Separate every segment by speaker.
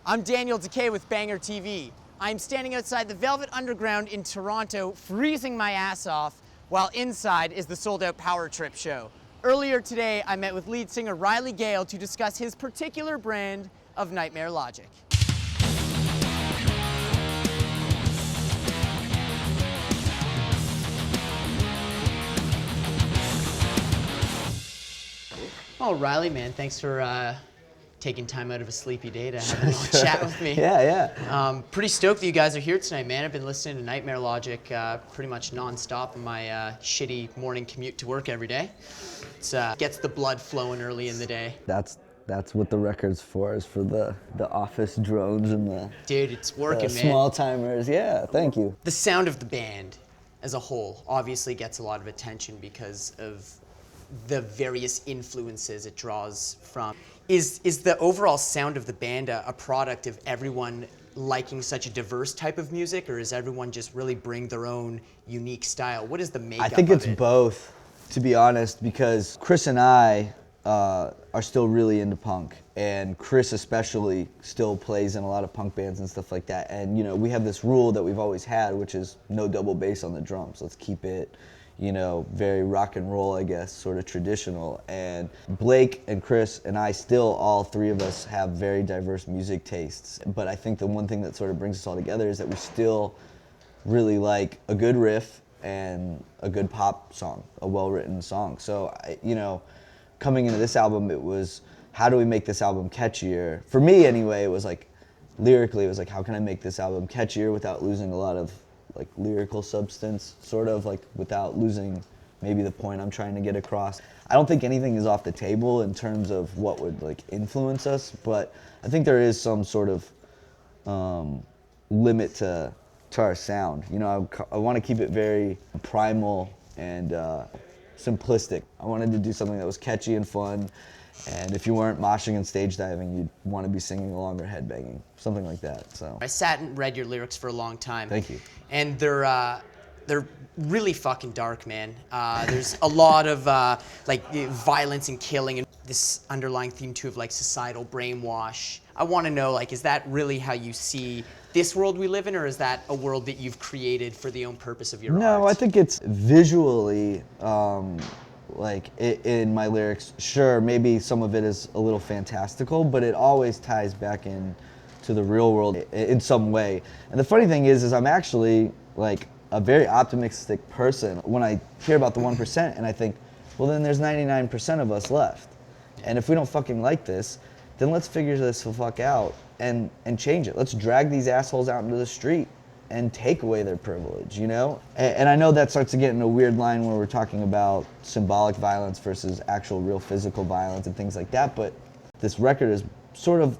Speaker 1: I'm Daniel Dekay with Banger TV. I'm standing outside the Velvet Underground in Toronto, freezing my ass off, while inside is the sold-out Power Trip show. Earlier today, I met with lead singer Gale to discuss his particular brand of Nightmare Logic. Oh, Riley, man, thanks for taking time out of a sleepy day to have a little chat with me.
Speaker 2: Yeah.
Speaker 1: Pretty stoked that you guys are here tonight, man. I've been listening to Nightmare Logic pretty much non-stop on my shitty morning commute to work every day. It gets the blood flowing early in the day.
Speaker 2: That's what the record's for, is for the office drones and the
Speaker 1: Dude, it's working, man.
Speaker 2: Small timers. Yeah, thank you.
Speaker 1: The sound of the band as a whole obviously gets a lot of attention because of the various influences it draws from. Is the overall sound of the band a product of everyone liking such a diverse type of music, or is everyone just really bring their own unique style? What is the makeup of it?
Speaker 2: I think it's both, to be honest, because Chris and I are still really into punk, and Chris especially still plays in a lot of punk bands and stuff like that. And you know, we have this rule that we've always had, which is no double bass on the drums. Let's keep it, you know, very rock and roll, I guess, sort of traditional. And Blake and Chris and I still, all three of us, have very diverse music tastes. But I think the one thing that sort of brings us all together is that we still really like a good riff and a good pop song, a well-written song. So, you know, coming into this album, it was, how do we make this album catchier? For me, anyway, it was like, lyrically, it was like, how can I make this album catchier without losing a lot of like lyrical substance, sort of, like without losing maybe the point I'm trying to get across. I don't think anything is off the table in terms of what would like influence us, but I think there is some sort of limit to our sound. You know, I want to keep it very primal and simplistic. I wanted to do something that was catchy and fun, and if you weren't moshing and stage diving, you'd want to be singing along or headbanging, something like that. So
Speaker 1: I sat and read your lyrics for a long time.
Speaker 2: Thank you.
Speaker 1: And they're really fucking dark, man. There's a lot of like violence and killing, and this underlying theme too of like societal brainwash. I want to know, like, is that really how you see this world we live in, or is that a world that you've created for the own purpose of your art?
Speaker 2: No, I think it's visually, like in my lyrics, sure, maybe some of it is a little fantastical, but it always ties back in to the real world in some way. And the funny thing is I'm actually like a very optimistic person when I hear about the 1% and I think, well, then there's 99% of us left. And if we don't fucking like this, then let's figure this the fuck out and change it. Let's drag these assholes out into the street and take away their privilege, you know? And I know that starts to get in a weird line where we're talking about symbolic violence versus actual real physical violence and things like that, but this record is sort of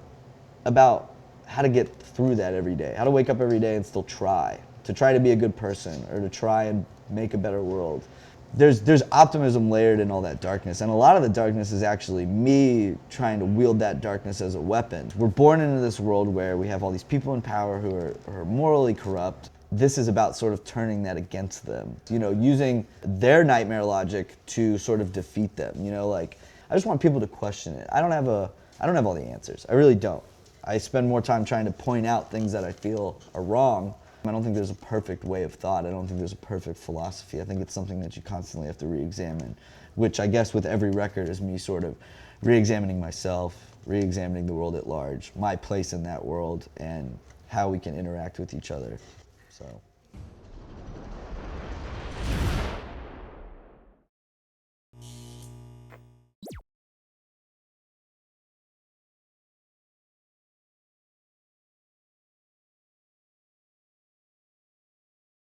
Speaker 2: about how to get through that every day, how to wake up every day and still try to be a good person, or to try and make a better world. There's optimism layered in all that darkness, and a lot of the darkness is actually me trying to wield that darkness as a weapon. We're born into this world where we have all these people in power who are morally corrupt. This is about sort of turning that against them, you know, using their nightmare logic to sort of defeat them, you know, like, I just want people to question it. I don't have all the answers, I really don't. I spend more time trying to point out things that I feel are wrong. I don't think there's a perfect way of thought. I don't think there's a perfect philosophy. I think it's something that you constantly have to re-examine, which I guess with every record is me sort of re-examining myself, re-examining the world at large, my place in that world, and how we can interact with each other. So.